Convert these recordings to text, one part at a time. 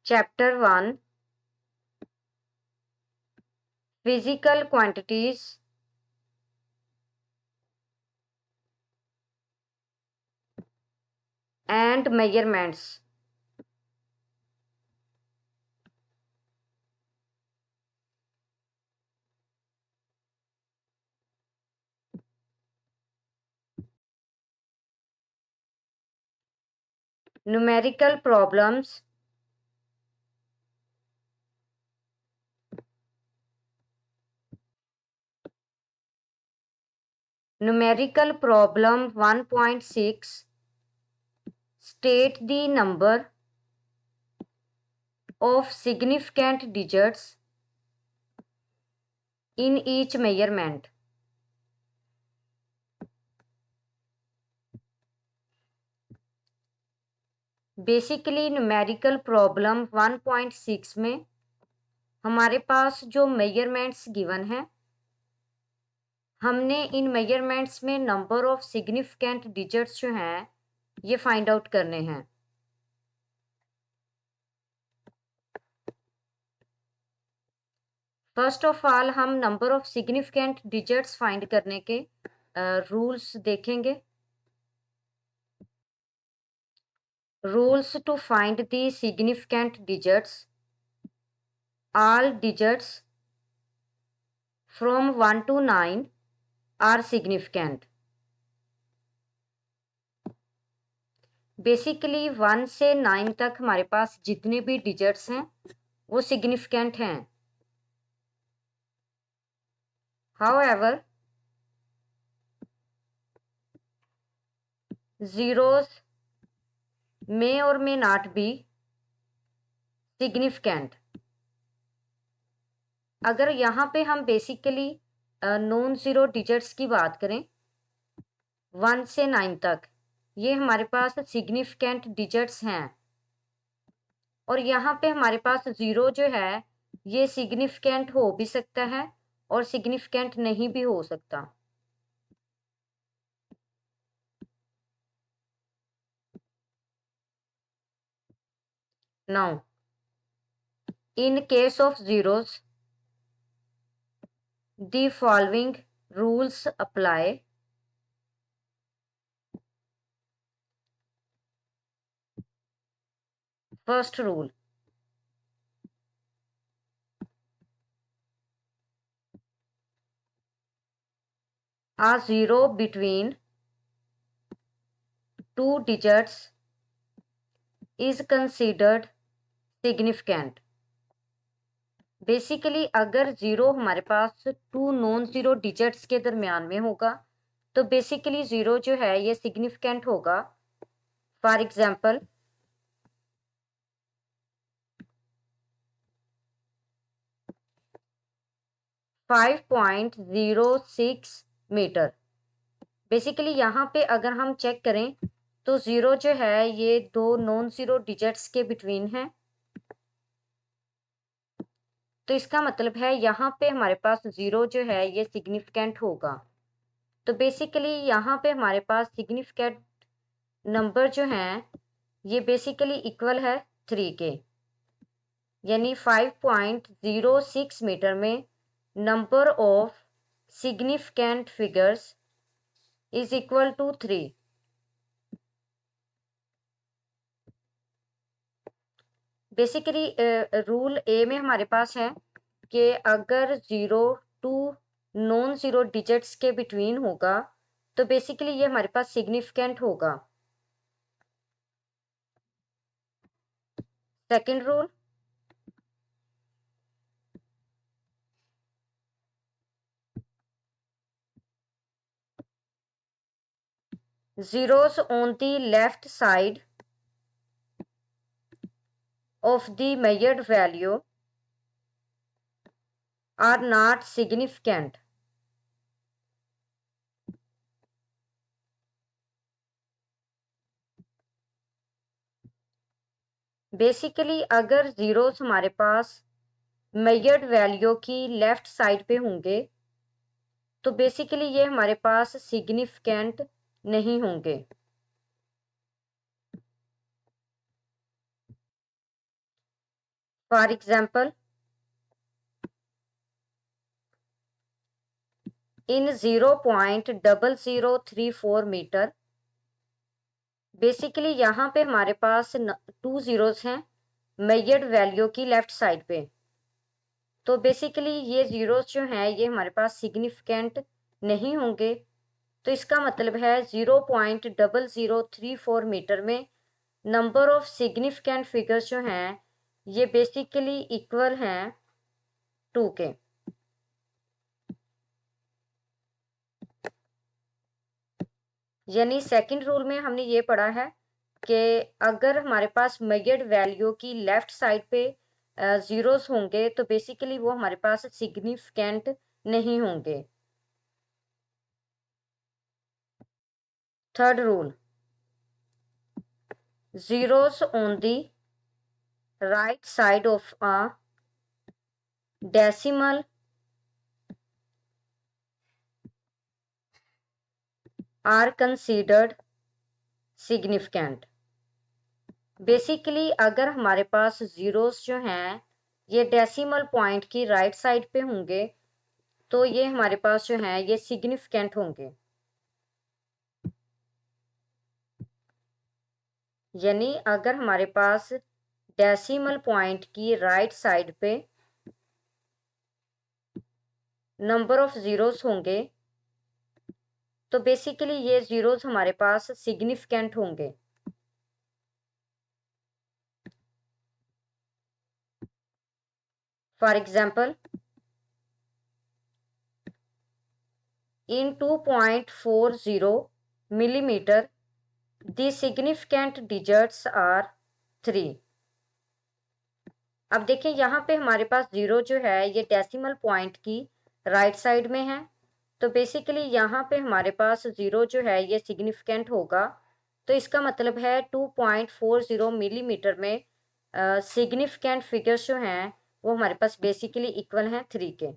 Chapter 1, Physical Quantities and Measurements. Numerical Problems. Numerical Problem 1.6. State the number of significant digits in each measurement. Basically numerical problem 1.6 में हमारे पास जो measurements given है, हमने इन measurements में नंबर ऑफ सिग्निफिकेंट डिजिट्स जो हैं ये फाइंड आउट करने हैं। फर्स्ट ऑफ ऑल हम number of significant digits find करने के रूल्स देखेंगे। Rules to find the significant digits. All digits from 1 to 9 are significant. Basically 1 से 9 तक हमारे पास जितने भी डिजिट्स हैं वो सिग्निफिकेंट हैं। However zeros may or may not be significant। अगर यहाँ पे हम बेसिकली नॉन ज़ीरो डिजिट्स की बात करें 1 से 9 तक, ये हमारे पास सिग्निफिकेंट डिजिट्स हैं। और यहाँ पे हमारे पास ज़ीरो जो है ये सिग्निफिकेंट हो भी सकता है और सिग्निफिकेंट नहीं भी हो सकता। Now in case of zeros the following rules apply। First rule, a zero between two digits is considered significant। Basically अगर ज़ीरो हमारे पास टू नॉन ज़ीरो डिजिट्स के दरमियान में होगा तो बेसिकली ज़ीरो जो है ये सिग्निफिकेंट होगा। For example 5.06 metre. बेसिकली यहाँ पे अगर हम चेक करें तो ज़ीरो जो है ये दो नॉन ज़ीरो डिजिट्स के बिटवीन है, तो इसका मतलब है यहाँ पे हमारे पास ज़ीरो जो है ये सिग्निफिकेंट होगा। तो बेसिकली यहाँ पे हमारे पास सिग्निफिकेंट नंबर जो हैं ये बेसिकली इक्वल है 3 के, यानी 5.06 मीटर में number of significant figures is equal to 3। Basically rule A में हमारे पास है कि अगर zero to non zero digits के बिटवीन होगा तो बेसिकली ये हमारे पास सिग्निफिकेंट होगा। Second rule, zeros on the left side of the measured value are not significant। Basically अगर ज़ीरोस हमारे पास मेजर्ड वैल्यू की लेफ्ट साइड पे होंगे तो बेसिकली ये हमारे पास सिग्निफिकेंट नहीं होंगे। For example in 0.0034 metre, basically यहाँ पे हमारे पास 2 जीरोस हैं मेजर्ड वैल्यू की लेफ्ट साइड पे। तो बेसिकली ये जीरोस जो हैं ये हमारे पास सिग्निफिकेंट नहीं होंगे। तो इसका मतलब है 0.0034 मीटर में नंबर ऑफ सिग्निफिकेंट फिगर्स जो हैं ये बेसिकली इक्वल हैं 2 के। यानी सेकंड रूल में हमने ये पढ़ा है कि अगर हमारे पास मेजर्ड वैल्यू की लेफ्ट साइड पे जीरोस होंगे तो बेसिकली वो हमारे पास सिग्निफिकेंट नहीं होंगे। Third rule, zeros on the right side of a decimal are considered significant। Basically अगर हमारे पास जीरोस जो हैं ये डेसिमल पॉइंट की राइट साइड पे होंगे तो ये हमारे पास जो हैं ये सिग्निफिकेंट होंगे। यानी अगर हमारे पास डेसिमल पॉइंट की राइट साइड पे नंबर ऑफ जीरोस होंगे तो बेसिकली ये जीरोस हमारे पास सिग्निफिकेंट होंगे। For example in 2.40 millimeter the significant digits are 3। अब देखिए यहाँ पे हमारे पास जीरो जो है ये डेसिमल पॉइंट की राइट साइड में है तो बेसिकली यहाँ पे हमारे पास जीरो जो है ये सिग्निफिकेंट होगा। तो इसका मतलब है 2.40 मिलीमीटर में सिग्निफिकेंट फिगर्स जो हैं वो हमारे पास बेसिकली इक्वल हैं 3 के।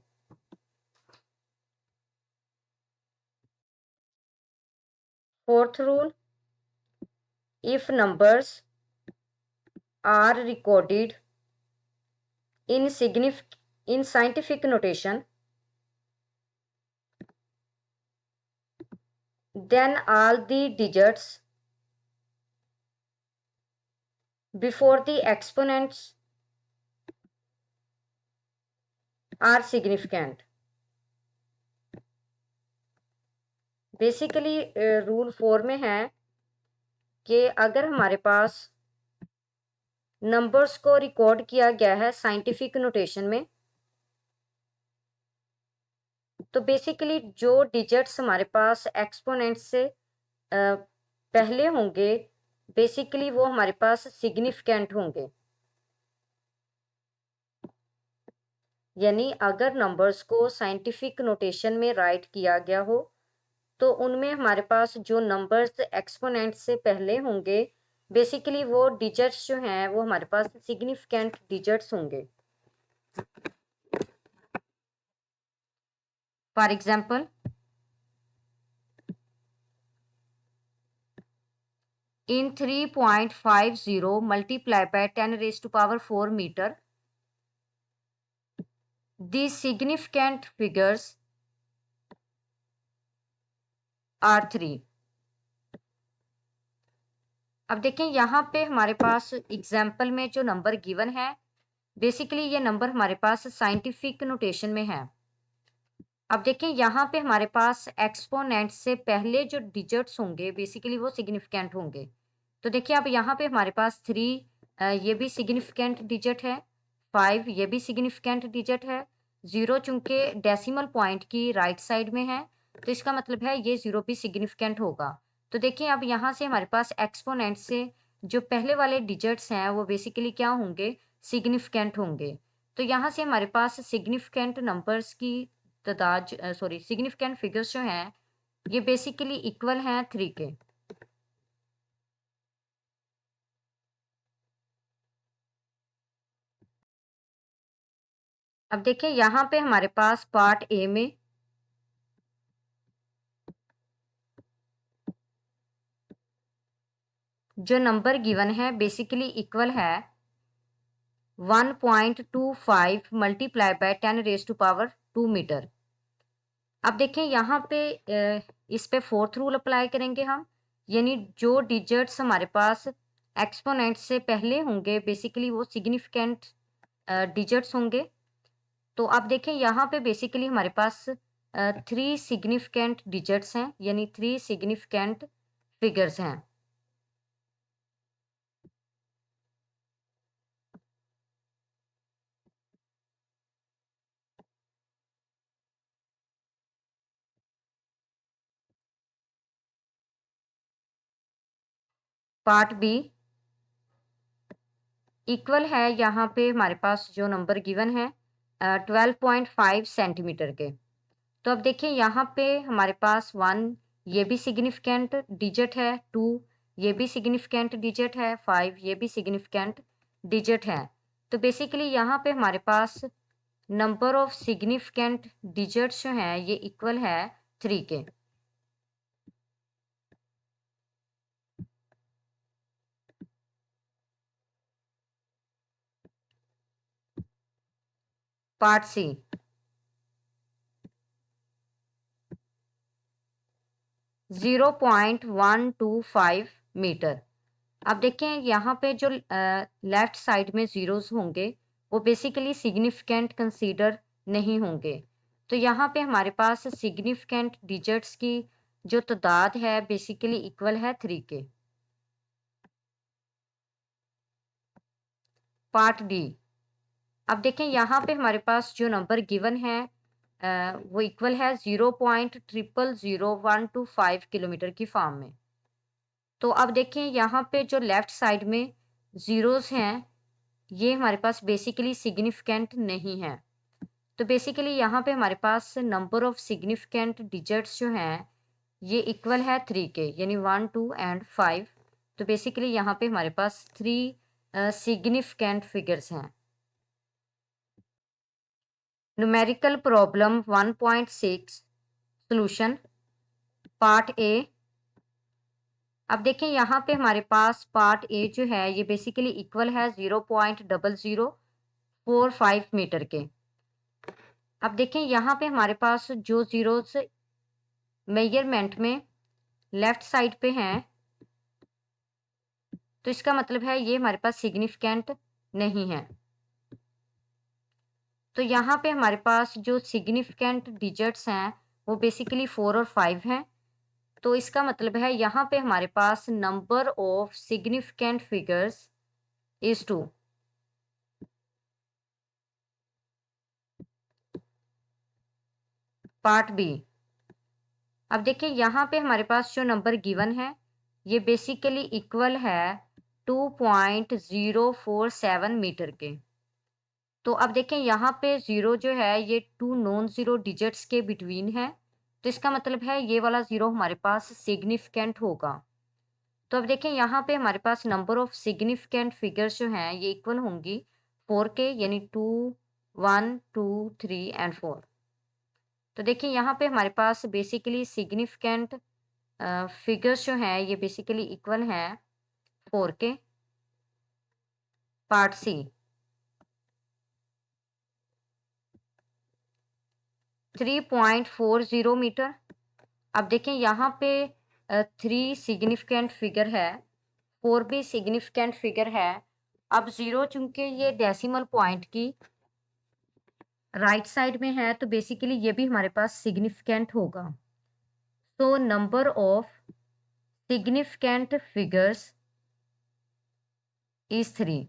Fourth rule, if numbers are recorded in scientific notation then all the digits before the exponents are significant। Basically rule 4 में है कि अगर हमारे पास नंबर्स को रिकॉर्ड किया गया है साइंटिफिक नोटेशन में तो बेसिकली जो डिजिट्स हमारे पास एक्सपोनेंट से पहले होंगे बेसिकली वो हमारे पास सिग्निफिकेंट होंगे। यानी अगर नंबर्स को साइंटिफिक नोटेशन में राइट किया गया हो तो उनमें हमारे पास जो नंबर्स एक्सपोनेंट से पहले होंगे बेसिकली वो डिजिट्स जो हैं वो हमारे पास सिग्निफिकेंट डिजिट्स होंगे। For example in 3.50 multiplied by 10 raised to power 4 meter the significant figures are 3। अब देखें यहाँ पे हमारे पास एग्जाम्पल में जो नंबर गिवन है बेसिकली ये नंबर हमारे पास साइंटिफिक नोटेशन में है। अब देखें यहाँ पे हमारे पास एक्सपोनेंट से पहले जो डिजिट्स होंगे बेसिकली वो सिग्निफिकेंट होंगे। तो देखिए अब यहाँ पे हमारे पास 3 ये भी सिग्निफिकेंट डिजिट है, 5 ये भी सिग्निफिकेंट डिजिट है, 0 चूंकि डेसिमल पॉइंट की राइट साइड में है तो इसका मतलब है ये 0 भी सिग्निफिकेंट होगा। तो देखिए अब यहाँ से हमारे पास एक्सपोनेंट से जो पहले वाले डिजिट्स हैं वो बेसिकली क्या होंगे, सिग्निफिकेंट होंगे। तो यहाँ से हमारे पास सिग्निफिकेंट नंबर्स की तादाद सिग्निफिकेंट फिगर्स जो हैं ये बेसिकली इक्वल हैं 3 के। अब देखिए यहाँ पे हमारे पास पार्ट ए में जो नंबर गिवन है बेसिकली इक्वल है 1.25 मल्टीप्लाई बाय 10⁻² मीटर। अब देखें यहाँ पे इस पे फोर्थ रूल अप्लाई करेंगे हम, यानी जो डिजिट्स हमारे पास एक्सपोनेंट से पहले होंगे बेसिकली वो सिग्निफिकेंट डिजिट्स होंगे। तो अब देखें यहाँ पे बेसिकली हमारे पास 3 सिग्निफिकेंट डिजिट्स हैं, यानी 3 सिग्निफिकेंट फिगर्स हैं। पार्ट बी इक्वल है यहाँ पे हमारे पास जो नंबर गिवन है 12.5 सेंटीमीटर के। तो अब देखिए यहाँ पे हमारे पास 1 ये भी सिग्निफिकेंट डिजिट है, 2 ये भी सिग्निफिकेंट डिजिट है, 5 ये भी सिग्निफिकेंट डिजिट है। तो बेसिकली यहाँ पे हमारे पास नंबर ऑफ सिग्निफिकेंट डिजिट्स जो हैं ये इक्वल है 3 के। Part C 0.125 metre. अब देखें यहाँ पे जो लेफ्ट साइड में जीरोस होंगे वो बेसिकली सिग्निफिकेंट कंसीडर नहीं होंगे। तो यहाँ पे हमारे पास सिग्निफिकेंट डिजिट्स की जो तादाद है बेसिकली इक्वल है 3 के। पार्ट डी अब देखें यहाँ पे हमारे पास जो नंबर गिवन है वो इक्वल है 0.000125 किलोमीटर की फॉर्म में। तो अब देखें यहाँ पे जो लेफ्ट साइड में जीरोस हैं ये हमारे पास बेसिकली सिग्निफिकेंट नहीं है। तो बेसिकली यहाँ पे हमारे पास नंबर ऑफ सिग्निफिकेंट डिजिट्स जो हैं ये इक्वल है 3 के, यानी 1 2 एंड 5। तो बेसिकली यहाँ पे हमारे पास 3 सिग्निफिकेंट फिगर्स हैं। Numerical problem 1.6 solution part A. अब देखें यहाँ पे हमारे पास पार्ट ए जो है ये बेसिकली इक्वल है 0.0045 मीटर के। अब देखें यहाँ पे हमारे पास जो जीरोस मेजरमेंट में लेफ्ट साइड पे हैं तो इसका मतलब है ये हमारे पास सिग्निफिकेंट नहीं है। तो यहाँ पे हमारे पास जो सिग्निफिकेंट डिजिट्स हैं वो बेसिकली 4 और 5 हैं। तो इसका मतलब है यहाँ पे हमारे पास number of significant figures is 2। Part B अब देखिए यहाँ पे हमारे पास जो नंबर गिवन है ये बेसिकली इक्वल है 2.047 मीटर के। तो अब देखें यहाँ पे ज़ीरो जो है ये 2 नॉन ज़ीरो डिजिट्स के बिटवीन है। तो इसका मतलब है ये वाला ज़ीरो हमारे पास सिग्निफिकेंट होगा। तो अब देखें यहाँ पे हमारे पास नंबर ऑफ सिग्निफिकेंट फिगर्स जो हैं ये इक्वल होंगी 4 के, यानी 2 1 2 3 एंड 4। तो देखिए यहाँ पे हमारे पास बेसिकली सिग्निफिकेंट फिगर्स जो हैं ये बेसिकली इक्वल हैं 4 के। Part C 3.40 metre. अब देखें यहाँ पे 3 सिग्निफिकेंट फिगर है, 4 भी सिग्निफिकेंट फिगर है। अब ज़ीरो चूंकि ये डेसिमल पॉइंट की राइट साइड में है तो बेसिकली ये भी हमारे पास सिग्निफिकेंट होगा। तो number of significant figures is 3।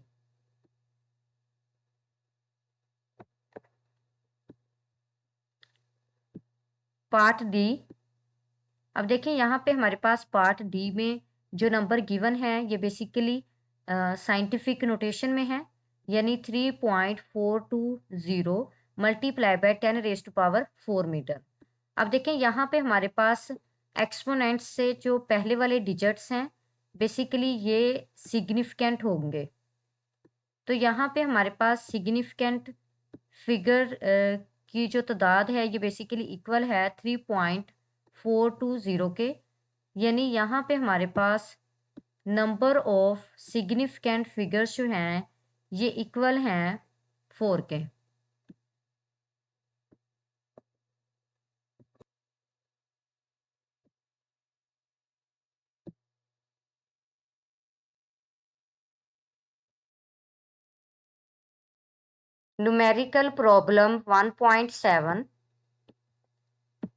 Part D अब देखें यहाँ पे हमारे पास पार्ट डी में जो नंबर गिवन है ये बेसिकली साइंटिफिक नोटेशन में है, यानी 3.420 मल्टीप्लाई बाय 10⁻⁴ मीटर। अब देखें यहाँ पे हमारे पास एक्सपोनेंट से जो पहले वाले डिजिट्स हैं बेसिकली ये सिग्निफिकेंट होंगे। तो यहाँ पे हमारे पास सिग्निफिकेंट फिगर की जो तादाद है ये बेसिकली इक्वल है 3.420 के, यानी यहाँ पे हमारे पास नंबर ऑफ सिग्निफिकेंट फिगर्स जो हैं ये इक्वल हैं 4 के। Numerical problem 1.7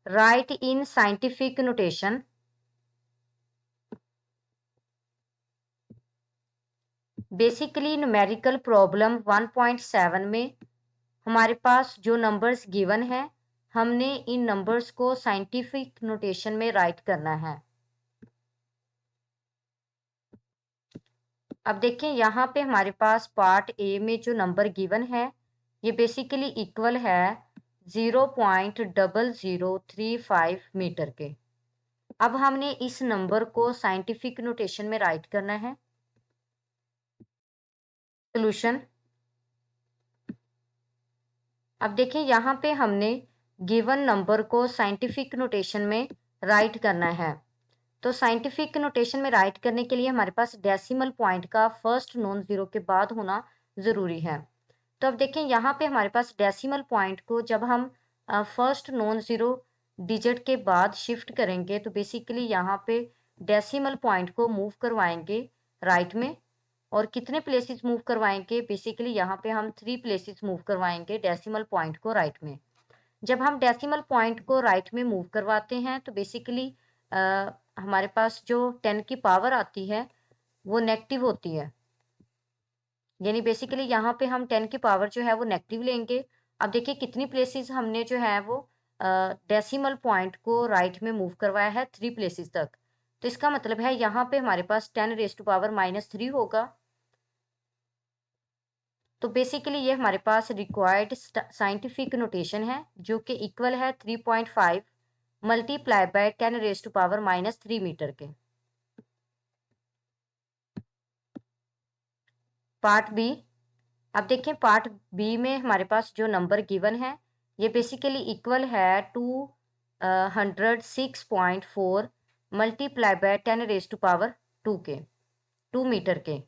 right in scientific notation. Basically numerical problem 1.7 में हमारे पास जो नंबर्स गिवन है, हमने इन नंबर्स को साइंटिफिक नोटेशन में राइट करना है। अब देखें यहाँ पे हमारे पास पार्ट ए में जो नंबर गिवन है ये बेसिकली इक्वल है 0.0035 मीटर के। अब हमने इस नंबर को साइंटिफिक नोटेशन में राइट करना है। सोल्यूशन। अब देखिए यहाँ पे हमने गिवन नंबर को साइंटिफिक नोटेशन में राइट करना है। तो साइंटिफिक नोटेशन में राइट करने के लिए हमारे पास डेसिमल पॉइंट का फर्स्ट नॉन जीरो के बाद होना ज़रूरी है। तो अब देखें यहाँ पे हमारे पास डेसिमल पॉइंट को जब हम फर्स्ट नॉन ज़ीरो डिजिट के बाद शिफ्ट करेंगे तो बेसिकली यहाँ पे डेसिमल पॉइंट को मूव करवाएंगे राइट में। और कितने प्लेसेस मूव करवाएंगे, बेसिकली यहाँ पे हम 3 प्लेसेस मूव करवाएंगे डेसिमल पॉइंट को राइट में। जब हम डेसिमल पॉइंट को राइट में मूव करवाते हैं तो बेसिकली हमारे पास जो 10 की पावर आती है वो नेगेटिव होती है, यानी बेसिकली यहाँ पे हम 10 की पावर जो है वो नेगेटिव लेंगे। अब देखिए कितनी प्लेसेस हमने जो है वो डेसिमल पॉइंट को राइट में मूव करवाया है, 3 प्लेसेस तक। तो इसका मतलब है यहाँ पे हमारे पास 10⁻³ होगा। तो बेसिकली ये हमारे पास रिक्वायर्ड साइंटिफिक नोटेशन है जो कि इक्वल है 3.5 मल्टीप्लाई बाय 10⁻³ मीटर के। Part B. अब देखें पार्ट बी में हमारे पास जो नंबर गिवन है ये बेसिकली इक्वल है 206.4 मल्टीप्लाई बाय 10⁻² के 2 मीटर के।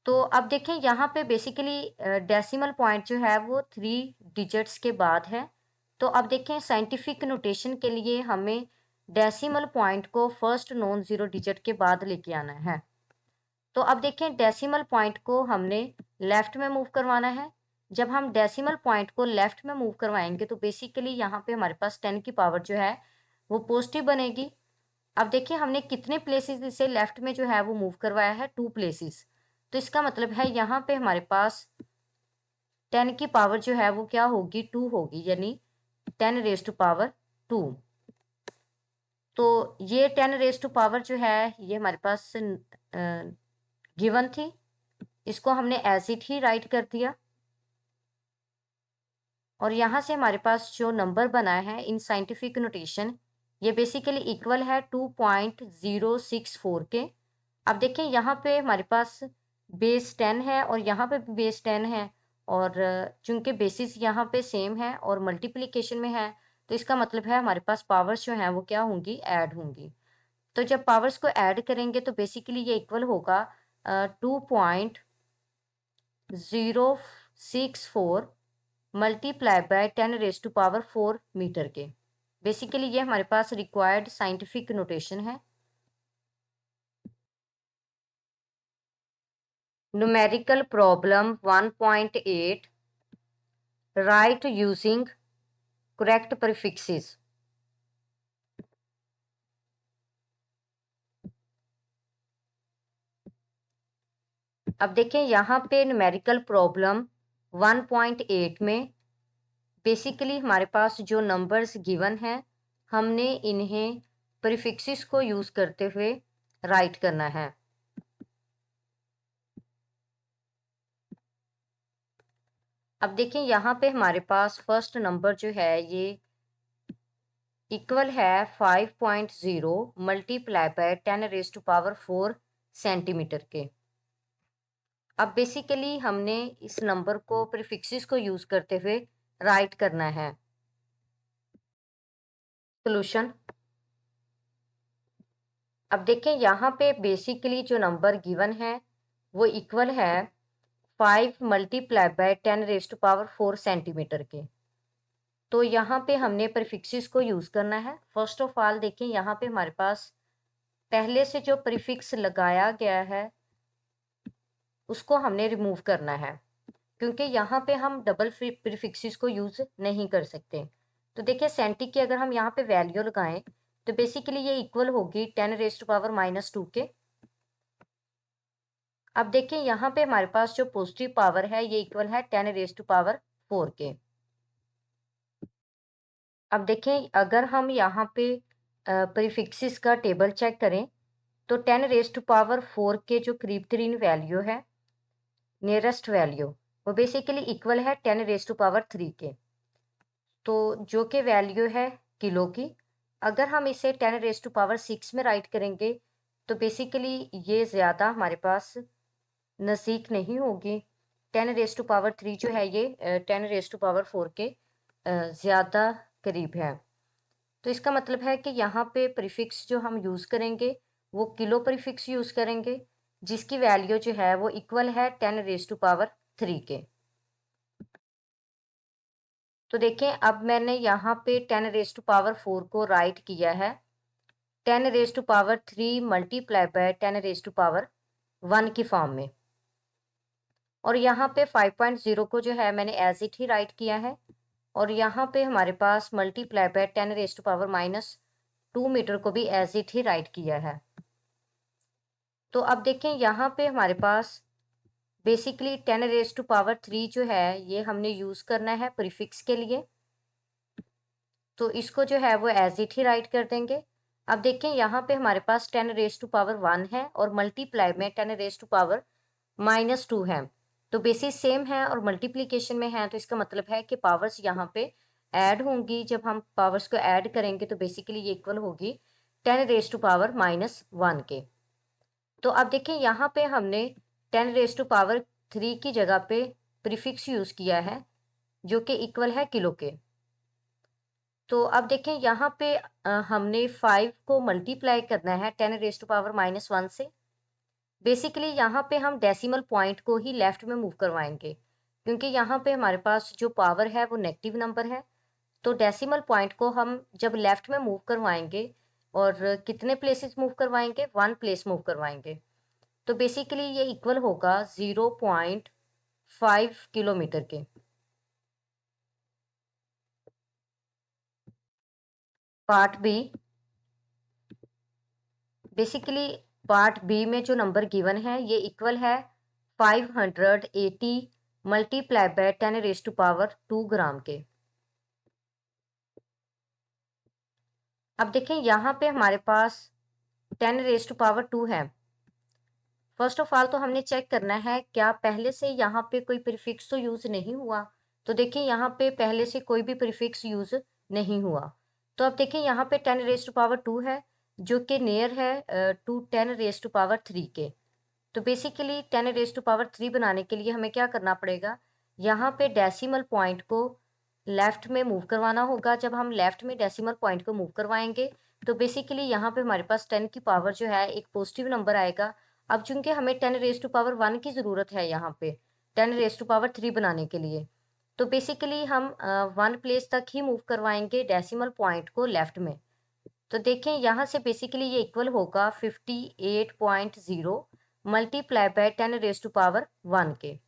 तो अब देखें यहाँ पे बेसिकली डेसिमल पॉइंट जो है वो 3 डिजिट्स के बाद है। तो अब देखें साइंटिफिक नोटेशन के लिए हमें डेसिमल पॉइंट को फर्स्ट नॉन ज़ीरो डिजिट के बाद लेके आना है। तो अब देखें डेसिमल पॉइंट को हमने लेफ्ट में मूव करवाना है। जब हम डेसिमल पॉइंट को लेफ्ट में मूव करवाएंगे तो बेसिकली यहाँ पे हमारे पास 10 की पावर जो है वो पॉजिटिव बनेगी। अब देखिए हमने कितने प्लेसेस इसे लेफ्ट में जो है वो मूव करवाया है, 2 प्लेसेस। तो इसका मतलब है यहाँ पे हमारे पास 10 की पावर जो है वो क्या होगी, 2 होगी, यानी 10⁻²। तो ये 10⁻² जो है ये हमारे पास गिवन थी, इसको हमने ऐसे ही राइट कर दिया। और यहाँ से हमारे पास जो नंबर बना है इन साइंटिफिक नोटेशन ये बेसिकली इक्वल है 2.064 के। अब देखें यहाँ पे हमारे पास बेस 10 है और यहाँ पे भी बेस 10 है, और चूंकि बेसिस यहाँ पे सेम है और मल्टीप्लिकेशन में है तो इसका मतलब है हमारे पास पावर्स जो हैं वो क्या होंगी, ऐड होंगी। तो जब पावर्स को ऐड करेंगे तो बेसिकली ये इक्वल होगा 2.064 मल्टीप्लाई बाय 10⁻⁴ मीटर के। बेसिकली ये हमारे पास रिक्वायर्ड साइंटिफिक नोटेशन है। Numerical problem 1.8 right using correct prefixes. अब देखें यहाँ पे न्यूमेरिकल प्रॉब्लम 1.8 में बेसिकली हमारे पास जो नंबर्स गिवन हैं हमने इन्हें प्रीफिक्सेस को यूज़ करते हुए राइट करना है। अब देखें यहाँ पे हमारे पास फर्स्ट नंबर जो है ये इक्वल है 5.0 मल्टीप्लाई बाय 10⁻⁴ सेंटीमीटर के। अब बेसिकली हमने इस नंबर को प्रीफिक्सेस को यूज़ करते हुए राइट करना है। सोल्यूशन। अब देखें यहाँ पे बेसिकली जो नंबर गिवन है वो इक्वल है 5 मल्टीप्लाई बाय 10⁻⁴ सेंटीमीटर के। तो यहाँ पे हमने प्रीफिक्सेस को यूज़ करना है। फर्स्ट ऑफ ऑल देखिए यहाँ पे हमारे पास पहले से जो प्रीफिक्स लगाया गया है उसको हमने रिमूव करना है, क्योंकि यहाँ पे हम डबल प्रीफिक्सेस को यूज़ नहीं कर सकते। तो देखिए सेंटी की अगर हम यहाँ पे वैल्यू लगाएं तो बेसिकली ये इक्वल होगी 10⁻⁻² के। अब देखिए यहाँ पे हमारे पास जो पॉजिटिव पावर है ये इक्वल है 10⁻⁴ के। अब देखें अगर हम यहाँ पे प्रीफिक्सेस का टेबल चेक करें तो 10⁻⁴ के जो करीब तरीन वैल्यू है, नियरेस्ट वैल्यू, वो बेसिकली इक्वल है 10⁻³ के। तो जो कि वैल्यू है किलो की। अगर हम इसे 10⁻6 में राइट करेंगे तो बेसिकली ये ज़्यादा हमारे पास नज़दीक नहीं होगी। 10⁻³ जो है ये 10⁻⁴ के ज़्यादा करीब है। तो इसका मतलब है कि यहाँ पे प्रीफिक्स जो हम यूज़ करेंगे वो किलो प्रीफिक्स यूज़ करेंगे, जिसकी वैल्यू जो है वो इक्वल है 10⁻³ के। तो देखें अब मैंने यहाँ पे 10⁻⁴ को राइट किया है 10⁻³ मल्टीप्लाई बाय 10⁻⁴ की फॉर्म में, और यहाँ पे 5.0 को जो है मैंने एज इट ही राइट किया है, और यहाँ पे हमारे पास मल्टीप्लाई बाय 10⁻⁻² मीटर को भी एज इट ही राइट किया है। तो अब देखें यहाँ पे हमारे पास बेसिकली 10⁻³ जो है ये हमने यूज़ करना है प्रीफिक्स के लिए, तो इसको जो है वो एज इट ही राइट कर देंगे। अब देखें यहाँ पे हमारे पास 10⁻1 है और मल्टीप्लाई में 10⁻⁻² है, तो बेसिस सेम है और मल्टीप्लिकेशन में है, तो इसका मतलब है कि पावर्स यहाँ पे ऐड होंगी। जब हम पावर्स को ऐड करेंगे तो बेसिकली ये इक्वल होगी 10⁻1 के। तो अब देखें यहाँ पे हमने 10⁻³ की जगह पे प्रीफिक्स यूज़ किया है जो कि इक्वल है किलो के। तो अब देखें यहाँ पे हमने 5 को मल्टीप्लाई करना है 10⁻⁻1 से। बेसिकली यहाँ पे हम डेसिमल पॉइंट को ही लेफ्ट में मूव करवाएंगे, क्योंकि यहाँ पे हमारे पास जो पावर है वो नेगेटिव नंबर है। तो डेसिमल पॉइंट को हम जब लेफ्ट में मूव करवाएंगे, और कितने प्लेसेस मूव करवाएंगे, 1 प्लेस मूव करवाएंगे, तो बेसिकली ये इक्वल होगा 0.5 किलोमीटर के। Part B, basically part B में जो नंबर गिवन है ये इक्वल है 580 मल्टीप्लाई बाय 10⁻² ग्राम के। अब देखें यहाँ पे हमारे पास 10⁻² है। फर्स्ट ऑफ ऑल तो हमने चेक करना है क्या पहले से यहाँ पे कोई प्रीफिक्स तो यूज़ नहीं हुआ। तो देखिए यहाँ पे पहले से कोई भी प्रीफिक्स यूज़ नहीं हुआ। तो अब देखिए यहाँ पे 10⁻² है जो कि नियर है टू 10⁻³ के। तो बेसिकली 10⁻³ बनाने के लिए हमें क्या करना पड़ेगा, यहाँ पे डेसिमल पॉइंट को लेफ्ट में मूव करवाना होगा। जब हम लेफ्ट में डेसिमल पॉइंट को मूव करवाएंगे तो बेसिकली यहाँ पे हमारे पास 10 की पावर जो है एक पॉजिटिव नंबर आएगा। अब चूंकि हमें 10⁻1 की ज़रूरत है यहाँ पे 10⁻³ बनाने के लिए, तो बेसिकली हम 1 प्लेस तक ही मूव करवाएंगे डेसिमल पॉइंट को लेफ्ट में। तो देखें यहाँ से बेसिकली ये इक्वल होगा 58.0 मल्टीप्लाई बाय 10⁻1 के,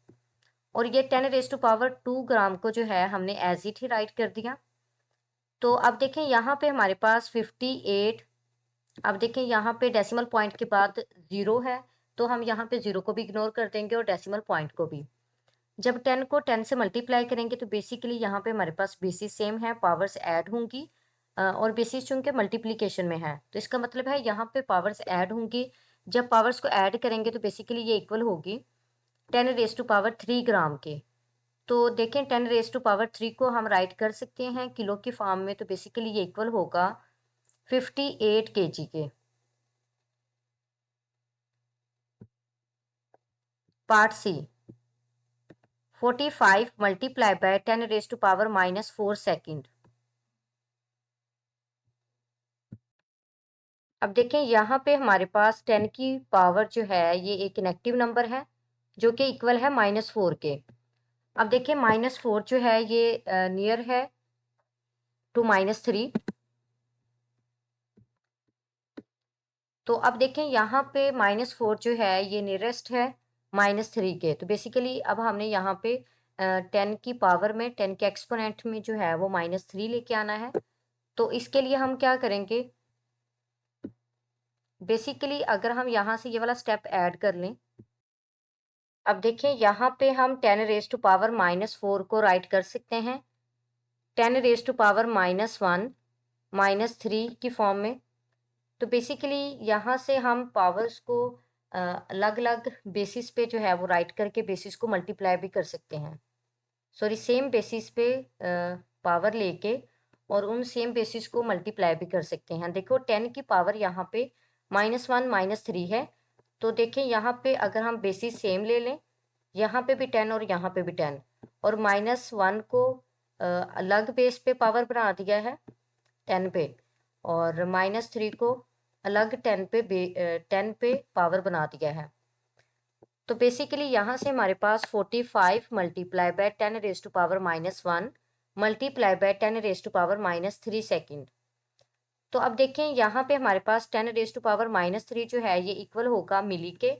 और ये 10⁻² ग्राम को जो है हमने एज इट ही राइट कर दिया। तो अब देखें यहाँ पे हमारे पास 58, अब देखें यहाँ पे डेसिमल पॉइंट के बाद 0 है, तो हम यहाँ पे 0 को भी इग्नोर कर देंगे और डेसिमल पॉइंट को भी। जब 10 को 10 से मल्टीप्लाई करेंगे तो बेसिकली यहाँ पे हमारे पास बेसिस सेम है, पावर्स ऐड होंगी, और बेसिस चूंकि मल्टीप्लिकेशन में है तो इसका मतलब है यहाँ पे पावर्स ऐड होंगी। जब पावर्स को ऐड करेंगे तो बेसिकली ये इक्वल होगी 10⁻³ ग्राम के। तो देखें 10⁻³ को हम राइट कर सकते हैं किलो की फॉर्म में, तो बेसिकली ये इक्वल होगा 58 kg के। Part C, 45 multiply by 10⁻⁻4 second. अब देखें यहाँ पे हमारे पास 10 की पावर जो है ये एक नेगेटिव नंबर है, जो कि इक्वल है -4 के। अब देखिए -4 जो है ये नियर है टू -3। तो अब देखें यहाँ पे -4 जो है ये नियरेस्ट है -3 के। तो बेसिकली अब हमने यहाँ पे 10 की पावर में 10 के एक्सपोनेंट में जो है वो -3 लेके आना है। तो इसके लिए हम क्या करेंगे, बेसिकली अगर हम यहाँ से ये वाला स्टेप ऐड कर लें। अब देखिए यहाँ पे हम 10 रेज टू पावर -4 को राइट कर सकते हैं 10 रेज टू पावर -1 -3 की फॉर्म में। तो बेसिकली यहाँ से हम पावर्स को अलग अलग बेसिस पे जो है वो राइट करके बेसिस को मल्टीप्लाई भी कर सकते हैं। सॉरी, सेम बेसिस पे पावर लेके और उन सेम बेसिस को मल्टीप्लाई भी कर सकते हैं। देखो 10 की पावर यहाँ पे -1 -3 है। तो देखें यहाँ पे अगर हम बेसिस सेम ले लें, यहाँ पे भी 10 और यहाँ पे भी 10, और -1 को अलग बेस पे पावर बना दिया है 10 पे, और -3 को अलग 10 पे पावर बना दिया है। तो बेसिकली यहाँ से हमारे पास 45 multiply by 10 raise to power -1 multiply by 10 raise to power -3 second. तो अब देखें यहाँ पे हमारे पास 10 रेज टू पावर -3 जो है ये इक्वल होगा मिली के,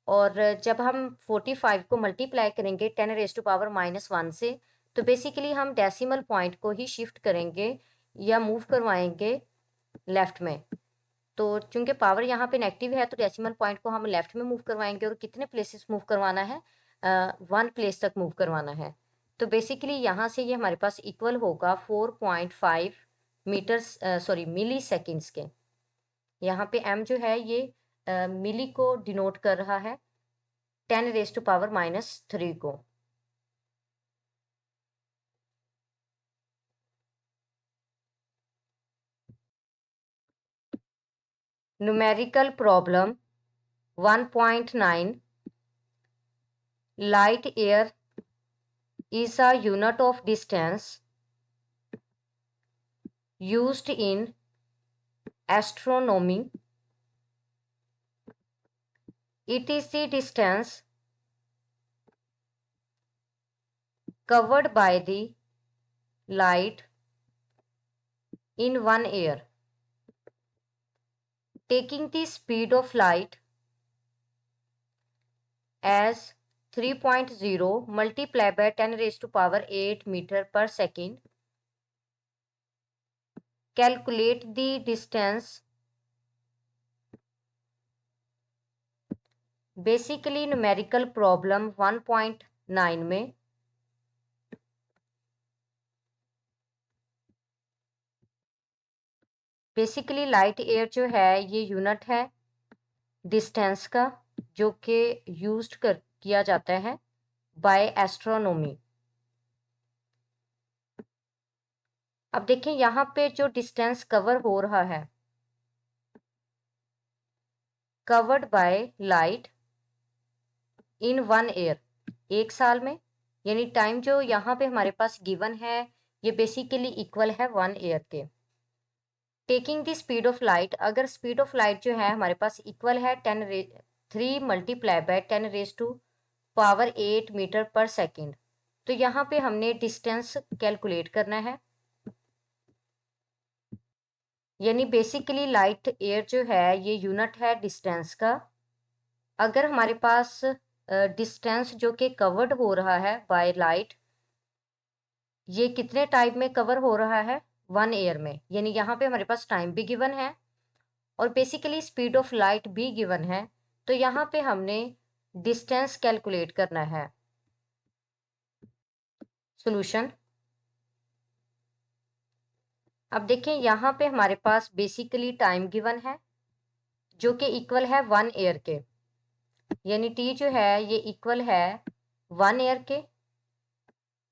और जब हम 45 को मल्टीप्लाई करेंगे 10 रेज टू पावर -1 से, तो बेसिकली हम डेसिमल पॉइंट को ही शिफ्ट करेंगे या मूव करवाएंगे लेफ्ट में। तो चूंकि पावर यहाँ पे नेगेटिव है तो डेसिमल पॉइंट को हम लेफ्ट में मूव करवाएंगे, और कितने प्लेसेस मूव करवाना है, 1 प्लेस तक मूव करवाना है। तो बेसिकली यहाँ से ये हमारे पास इक्वल होगा 4.5 मीटर्स सॉरी मिली सेकेंड्स के। यहाँ पे m जो है ये मिली को डिनोट कर रहा है 10 रेज टू पावर -3 को। Numerical problem 1.9 light air is a unit of distance used in astronomy. It is the distance covered by the light in 1 year. Taking the speed of light as 3.0 multiplied by 10 raised to power 8 meter per second. Calculate the distance. Basically numerical problem 1.9 में basically light air जो है ये unit है distance का, जो कि used किया जाता है बाय एस्ट्रोनॉमी। अब देखें यहाँ पे जो डिस्टेंस कवर हो रहा है, covered by light in 1 year, 1 साल में, यानी टाइम जो यहाँ पे हमारे पास गिवन है ये बेसिकली इक्वल है 1 ईयर के। Taking the speed of light, अगर स्पीड ऑफ लाइट जो है हमारे पास इक्वल है 3 multiply by 10 raise to power 8 metre per second. तो यहाँ पे हमने डिस्टेंस कैलकुलेट करना है, यानी बेसिकली लाइट एयर जो है ये यूनिट है डिस्टेंस का। अगर हमारे पास डिस्टेंस जो कि कवर्ड हो रहा है बाय लाइट ये कितने टाइम में कवर हो रहा है, 1 ईयर में, यानी यहाँ पे हमारे पास टाइम भी गिवन है और बेसिकली स्पीड ऑफ लाइट भी गिवन है। तो यहाँ पे हमने डिस्टेंस कैलकुलेट करना है। सॉल्यूशन, अब देखें यहाँ पे हमारे पास बेसिकली टाइम गिवन है जो कि इक्वल है 1 ईयर के, यानी टी जो है ये इक्वल है 1 ईयर के,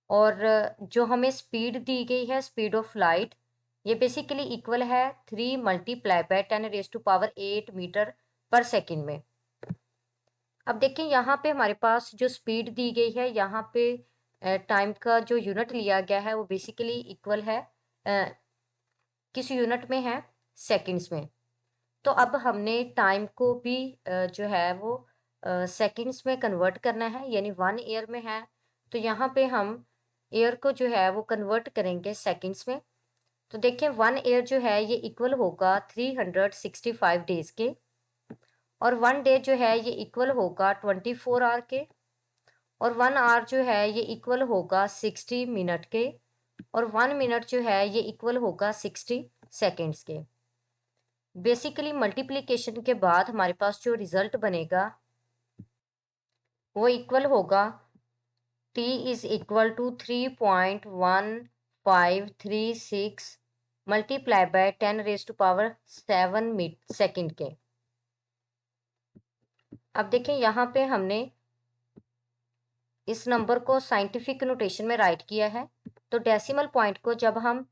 और जो हमें स्पीड दी गई है स्पीड ऑफ लाइट ये बेसिकली इक्वल है 3 multiply by 10 raise to power 8 metre per second में। अब देखें यहाँ पे हमारे पास जो स्पीड दी गई है, यहाँ पे टाइम का जो यूनिट लिया गया है वो बेसिकली इक्वल है किस यूनिट में है, सेकंड्स में। तो अब हमने टाइम को भी जो है वो सेकंड्स में कन्वर्ट करना है, यानी 1 ईयर में है तो यहाँ पे हम ईयर को जो है वो कन्वर्ट करेंगे सेकंड्स में। तो देखिए 1 ईयर जो है ये इक्वल होगा 365 डेज के, और 1 डे जो है ये इक्वल होगा 24 आवर के, और 1 आवर जो है ये इक्वल होगा 60 मिनट के, और 1 मिनट जो है ये इक्वल होगा 60 सेकेंड्स के। बेसिकली मल्टीप्लिकेशन के बाद हमारे पास जो रिजल्ट बनेगा वो इक्वल होगा t is equal to 3.1536 multiply by 10 raise to power 7 second के। अब देखिए यहाँ पे हमने इस नंबर को साइंटिफिक नोटेशन में राइट किया है। तो डेसिमल पॉइंट को जब हम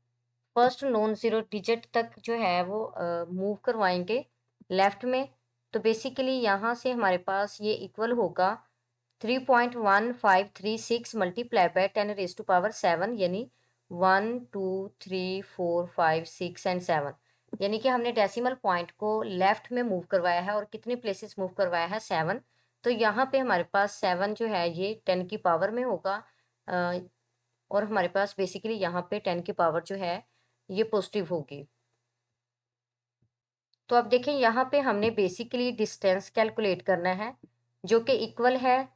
फर्स्ट नॉन जीरो डिजिट तक जो है वो मूव करवाएंगे लेफ्ट में, तो बेसिकली यहाँ से हमारे पास ये इक्वल होगा 3.1536 multiply by 10 raise to power 7, यानी 1 2 3 4 5 6 एंड 7, यानी कि हमने डेसिमल पॉइंट को लेफ्ट में मूव करवाया है और कितने प्लेसेस मूव करवाया है 7। तो यहाँ पे हमारे पास 7 जो है ये 10 की पावर में होगा, और हमारे पास बेसिकली यहाँ पे 10 की पावर जो है ये पॉजिटिव होगी। तो अब देखें यहाँ पे हमने बेसिकली डिस्टेंस कैलकुलेट करना है जो कि इक्वल है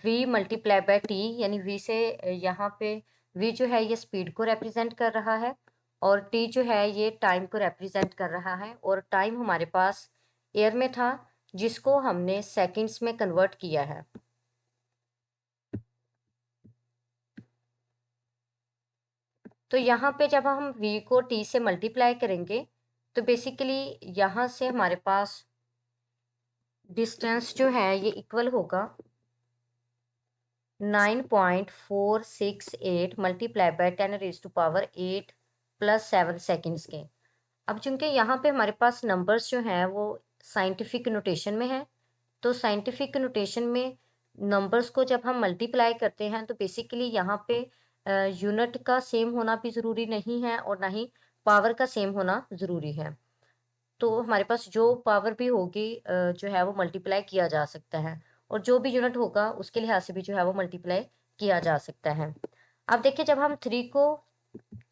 v मल्टीप्लाई बाय टी, यानी v से यहाँ पे v जो है ये स्पीड को रिप्रेजेंट कर रहा है और t जो है ये टाइम को रिप्रेजेंट कर रहा है, और टाइम हमारे पास एयर में था जिसको हमने सेकंड्स में कन्वर्ट किया है। तो यहाँ पे जब हम v को t से मल्टीप्लाई करेंगे तो बेसिकली यहाँ से हमारे पास डिस्टेंस जो है ये इक्वल होगा 9.468 multiply by 10 raise to power 8 plus 7 seconds के। अब चूंकि यहाँ पे हमारे पास नंबर्स जो हैं वो साइंटिफिक नोटेशन में है, तो साइंटिफिक नोटेशन में नंबर्स को जब हम मल्टीप्लाई करते हैं तो बेसिकली यहाँ पे यूनिट का सेम होना भी ज़रूरी नहीं है और ना ही पावर का सेम होना ज़रूरी है। तो हमारे पास जो पावर भी होगी जो है वो मल्टीप्लाई किया जा सकता है, और जो भी यूनिट होगा उसके लिहाज से भी जो है वो मल्टीप्लाई किया जा सकता है। अब देखिए जब हम 3 को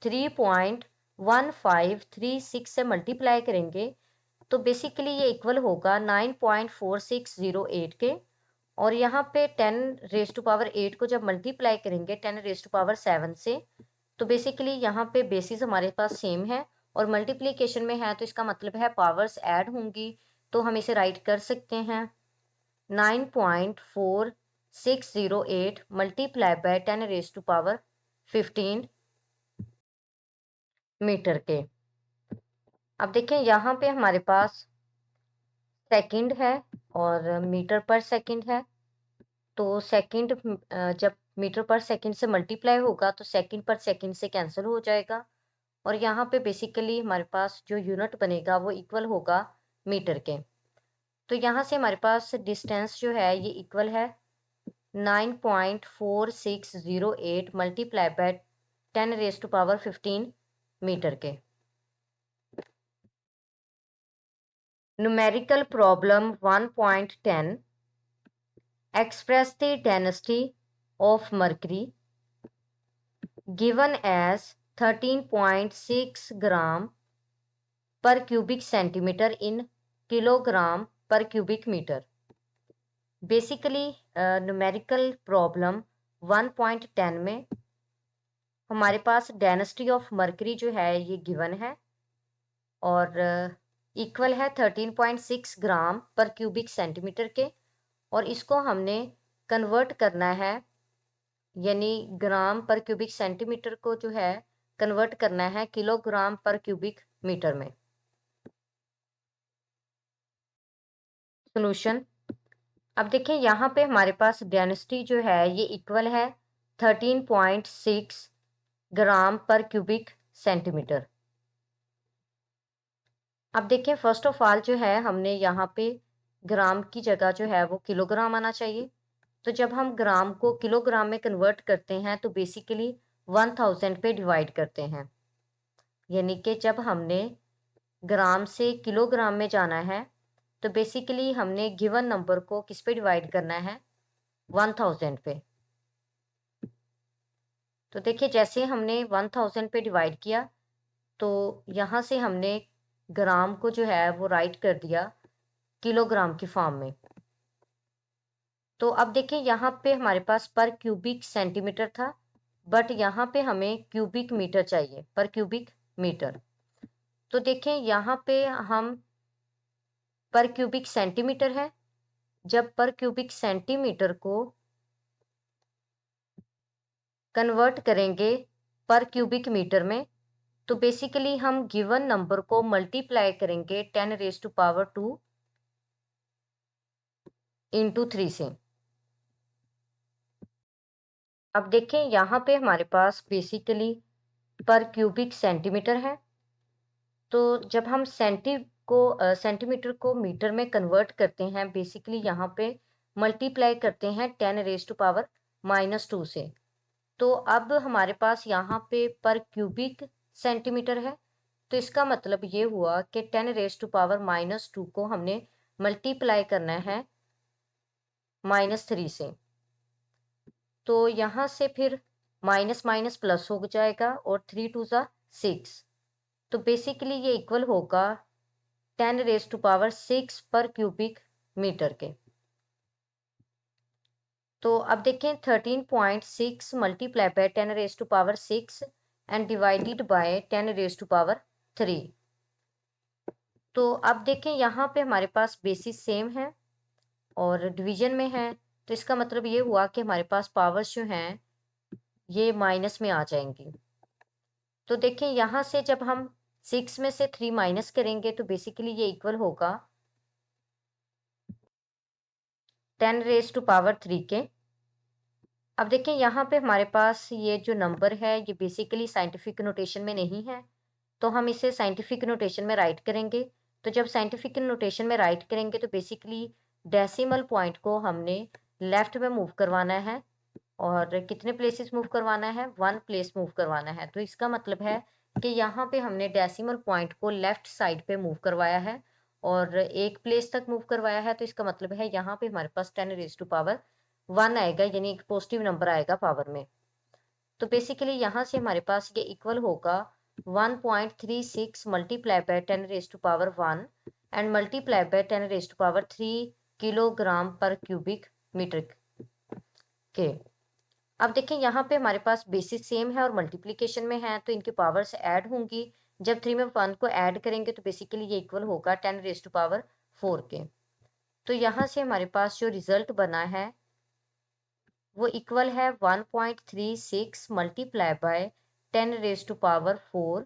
3.1536 से मल्टीप्लाई करेंगे तो बेसिकली ये इक्वल होगा 9.4608 के, और यहाँ पे 10 रेज टू पावर 8 को जब मल्टीप्लाई करेंगे 10 रेज टू पावर 7 से, तो बेसिकली यहाँ पे बेसिस हमारे पास सेम है और मल्टीप्लिकेशन में है, तो इसका मतलब है पावर्स ऐड होंगी। तो हम इसे राइट कर सकते हैं 9.4608 multiply by 10 raise to power 15 metre के। अब देखें यहाँ पे हमारे पास सेकंड है और मीटर पर सेकंड है, तो सेकंड जब मीटर पर सेकंड से मल्टीप्लाई होगा तो सेकंड पर सेकंड से कैंसिल हो जाएगा, और यहाँ पे बेसिकली हमारे पास जो यूनिट बनेगा वो इक्वल होगा मीटर के। तो यहाँ से हमारे पास डिस्टेंस जो है ये इक्वल है 9.4608 multiply by 10 raise to power 15 metre के। Numerical problem 1.10 express the density of mercury given as 13.6 gram per cubic centimeter in kilogram per cubic meter। Basically numerical problem 1.10 में हमारे पास डेंसिटी ऑफ मर्करी जो है ये given है और equal है 13.6 ग्राम पर क्यूबिक सेंटीमीटर के, और इसको हमने कन्वर्ट करना है, यानी ग्राम पर क्यूबिक सेंटीमीटर को जो है कन्वर्ट करना है किलोग्राम पर क्यूबिक मीटर में। सॉल्यूशन। अब देखिए यहाँ पे हमारे पास डेंसिटी जो है ये इक्वल है 13.6 ग्राम पर क्यूबिक सेंटीमीटर। अब देखिए फर्स्ट ऑफ ऑल जो है हमने यहाँ पे ग्राम की जगह जो है वो किलोग्राम आना चाहिए। तो जब हम ग्राम को किलोग्राम में कन्वर्ट करते हैं तो बेसिकली 1000 पे डिवाइड करते हैं, यानी कि जब हमने ग्राम से किलोग्राम में जाना है तो बेसिकली हमने गिवन नंबर को किस पे डिवाइड करना है, 1000 पे। तो देखिए जैसे हमने 1000 पे डिवाइड किया तो यहाँ से हमने ग्राम को जो है वो राइट कर दिया किलोग्राम की फॉर्म में। तो अब देखिए यहाँ पे हमारे पास पर क्यूबिक सेंटीमीटर था, बट यहाँ पे हमें क्यूबिक मीटर चाहिए, पर क्यूबिक मीटर। तो देखें यहाँ पे हम पर क्यूबिक सेंटीमीटर है, जब पर क्यूबिक सेंटीमीटर को कन्वर्ट करेंगे पर क्यूबिक मीटर में, तो बेसिकली हम गिवन नंबर को मल्टीप्लाई करेंगे 10⁻² इंटू 3 से। अब देखें यहाँ पे हमारे पास बेसिकली पर क्यूबिक सेंटीमीटर है, तो जब हम सेंटीमीटर को मीटर में कन्वर्ट करते हैं, बेसिकली यहाँ पे मल्टीप्लाई करते हैं 10⁻² से। तो अब हमारे पास यहाँ पे पर क्यूबिक सेंटीमीटर है, तो इसका मतलब ये हुआ कि 10⁻² को हमने मल्टीप्लाई करना है -3 से। तो यहाँ से फिर माइनस माइनस प्लस हो जाएगा और 3 × 2 = 6। तो बेसिकली ये इक्वल होगा 10⁻6 पर क्यूबिक मीटर के। तो अब देखें 13.6 multiply by 10⁻6 and divided by 10⁻3। तो अब देखें यहाँ पे हमारे पास बेसिस सेम है और डिवीजन में है, तो इसका मतलब ये हुआ कि हमारे पास पावर्स जो हैं ये माइनस में आ जाएंगी। तो देखें यहाँ से जब हम 6 में से 3 माइनस करेंगे तो बेसिकली ये इक्वल होगा 10⁻³ के। अब देखें यहाँ पे हमारे पास ये जो नंबर है ये बेसिकली साइंटिफिक नोटेशन में नहीं है, तो हम इसे साइंटिफिक नोटेशन में राइट करेंगे। तो जब साइंटिफिक नोटेशन में राइट करेंगे तो बेसिकली डेसिमल पॉइंट को हमने लेफ्ट में मूव करवाना है, और कितने प्लेसेस मूव करवाना है, 1 प्लेस मूव करवाना है। तो इसका मतलब है कि यहाँ पे हमने डेसिमल पॉइंट को लेफ्ट साइड पे मूव करवाया है और 1 प्लेस तक मूव करवाया है। तो इसका मतलब है यहाँ पे हमारे पास 10⁻1 आएगा, यानी एक पॉजिटिव नंबर आएगा पावर में। तो बेसिकली यहाँ से हमारे पास ये इक्वल होगा 1.36 multiply by 10⁻1 and multiply by 10⁻3 kilogram पर क्यूबिक मीटर के। अब देखें यहाँ पे हमारे पास बेसिस सेम है और मल्टीप्लिकेशन में है, तो इनकी पावर्स ऐड होंगी। जब 3 में 1 को ऐड करेंगे तो बेसिकली ये इक्वल होगा 10⁻4 के। तो यहाँ से हमारे पास जो रिजल्ट बना है वो इक्वल है 1.36 मल्टीप्लाई बाय 10⁻4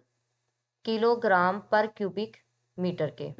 किलोग्राम पर क्यूबिक मीटर के।